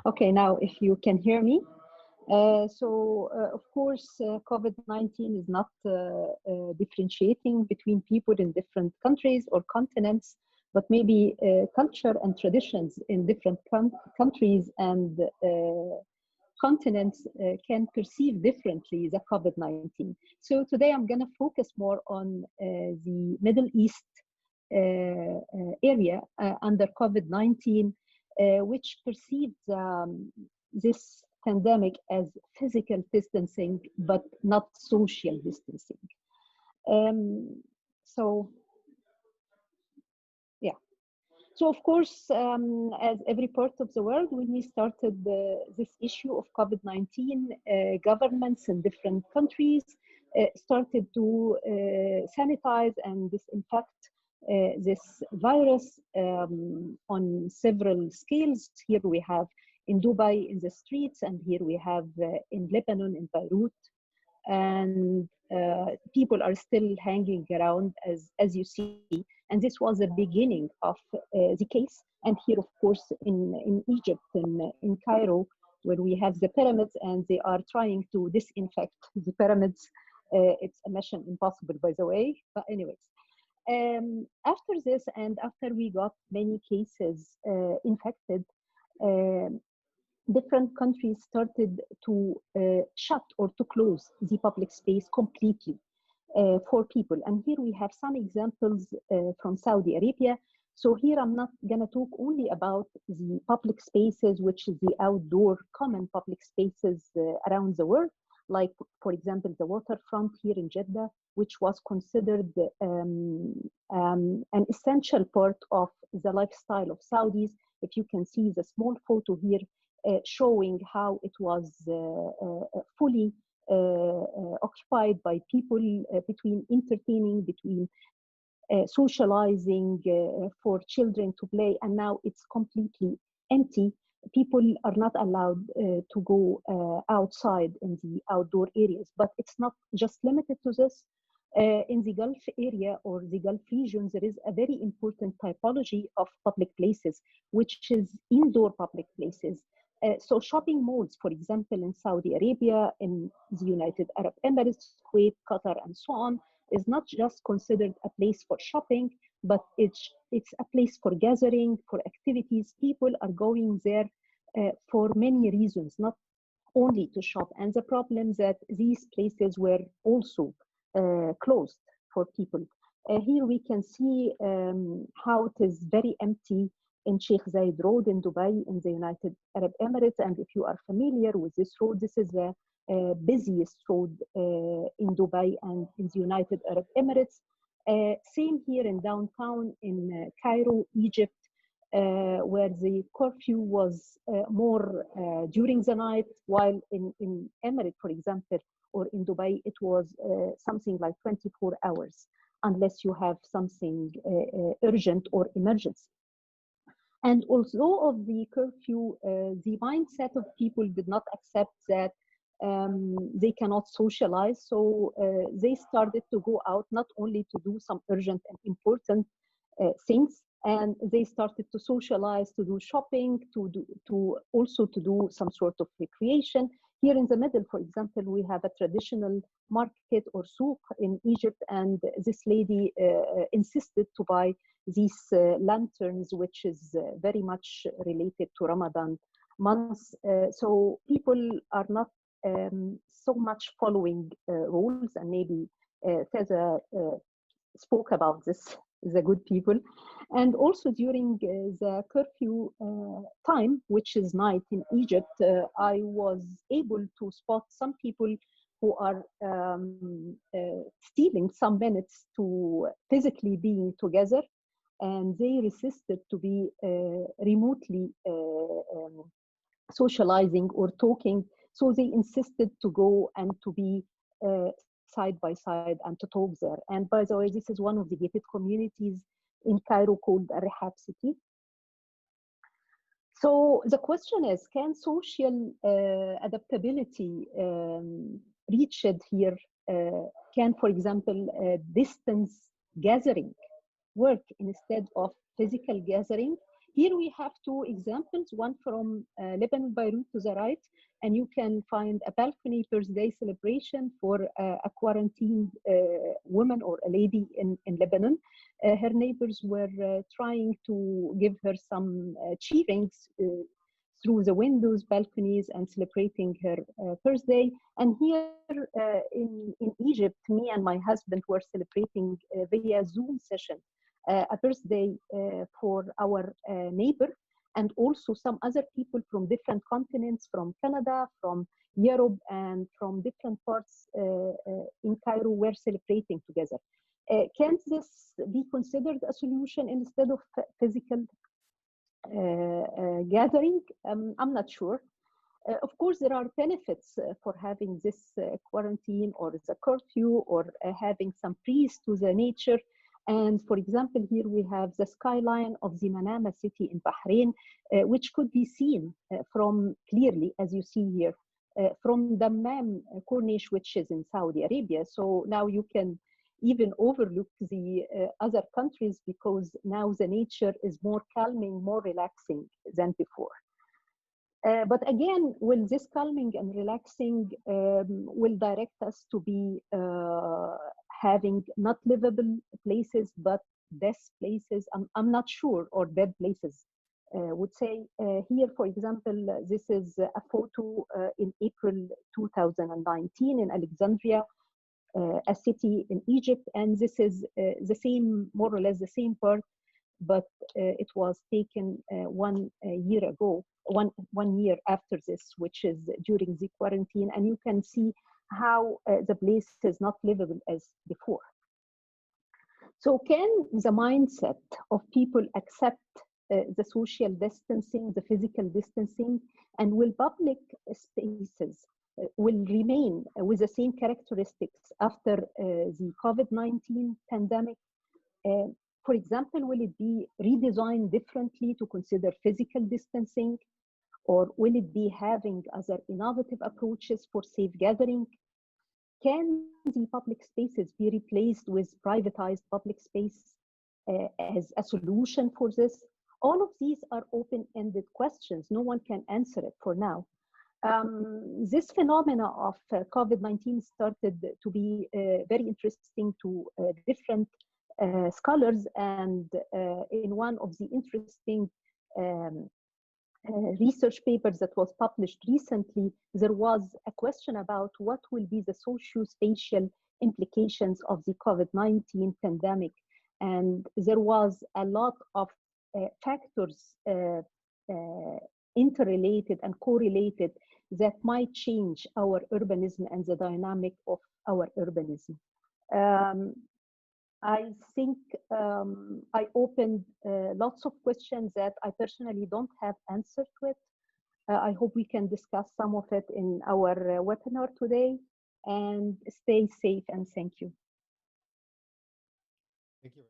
Okay, now if you can hear me. Of course, COVID-19 is not differentiating between people in different countries or continents, but maybe culture and traditions in different countries and continents can perceive differently the COVID-19. So today I'm going to focus more on the Middle East area under COVID-19, which perceives this pandemic as physical distancing, but not social distancing. Um, so, yeah. So, of course, as every part of the world, when we started this issue of COVID-19, governments in different countries started to sanitize and disinfect this virus on several scales. Here we have in Dubai in the streets, and here we have in Lebanon, in Beirut, and people are still hanging around as you see. And this was the beginning of the case. And here, of course, in Egypt, in Cairo, where we have the pyramids, and they are trying to disinfect the pyramids. It's a mission impossible, by the way. But anyways, after this, and after we got many cases infected, different countries started to shut or to close the public space completely for people. And here we have some examples from Saudi Arabia. So here I'm not going to talk only about the public spaces, which is the outdoor common public spaces around the world, like, for example, the waterfront here in Jeddah, which was considered an essential part of the lifestyle of Saudis. If you can see the small photo here, showing how it was fully occupied by people between entertaining, between socializing for children to play, and now it's completely empty. People are not allowed to go outside in the outdoor areas, but it's not just limited to this. In the Gulf area or the Gulf region, there is a very important typology of public places, which is indoor public places. So shopping malls, for example, in Saudi Arabia, in the United Arab Emirates, Kuwait, Qatar, and so on, is not just considered a place for shopping, but it's a place for gathering, for activities. People are going there for many reasons, not only to shop. And the problem that these places were also closed for people. Here we can see how it is very empty in Sheikh Zayed Road in Dubai in the United Arab Emirates. And if you are familiar with this road, this is the busiest road in Dubai and in the United Arab Emirates. Same here in downtown in Cairo, Egypt, where the curfew was more during the night, while in Emirates, for example, or in Dubai, it was something like 24 hours, unless you have something urgent or emergency. And although of the curfew, the mindset of people did not accept that they cannot socialize. So they started to go out not only to do some urgent and important things, and they started to socialize, to do shopping, to also to do some sort of recreation. Here in the middle, for example, we have a traditional market or souk in Egypt, and this lady insisted to buy these lanterns, which is very much related to Ramadan months. So people are not so much following rules, and maybe Teza spoke about this, the good people. And also during the curfew time, which is night in Egypt, I was able to spot some people who are stealing some minutes to physically being together, and they resisted to be remotely socializing or talking. So they insisted to go and to be side by side and to talk there. And by the way, this is one of the gated communities in Cairo called Rehab City. So the question is, can social adaptability reach it here? Can, for example, distance gathering work instead of physical gathering? Here we have two examples, one from Lebanon, Beirut to the right, and you can find a balcony birthday celebration for a quarantined woman or a lady in Lebanon. Her neighbors were trying to give her some cheerings through the windows, balconies, and celebrating her birthday. And here in Egypt, me and my husband were celebrating via Zoom session a birthday for our neighbor, and also some other people from different continents, from Canada, from Europe, and from different parts in Cairo were celebrating together. Can this be considered a solution instead of physical gathering? I'm not sure. Of course, there are benefits for having this quarantine or the curfew or having some peace to the nature. And for example, here we have the skyline of the Manama city in Bahrain, which could be seen from clearly, as you see here, from Dammam Corniche, which is in Saudi Arabia. So now you can even overlook the other countries because now the nature is more calming, more relaxing than before. But again, will this calming and relaxing will direct us to be having not livable places, but death places? I'm not sure, or dead places. Would say here, for example, this is a photo in April 2019 in Alexandria, a city in Egypt, and this is the same, more or less the same part, but it was taken 1 year ago, one year after this, which is during the quarantine, and you can see how the place is not livable as before. So can the mindset of people accept the social distancing, the physical distancing, and will public spaces will remain with the same characteristics after the COVID-19 pandemic? For example, will it be redesigned differently to consider physical distancing? Or will it be having other innovative approaches for safe gathering? Can the public spaces be replaced with privatized public space as a solution for this? All of these are open-ended questions. No one can answer it for now. This phenomena of COVID-19 started to be very interesting to different scholars, and in one of the interesting research papers that was published recently, there was a question about what will be the socio-spatial implications of the COVID-19 pandemic. And there was a lot of factors interrelated and correlated that might change our urbanism and the dynamic of our urbanism. I think I opened lots of questions that I personally don't have answer to it. I hope we can discuss some of it in our webinar today, and stay safe, and thank you. Thank you.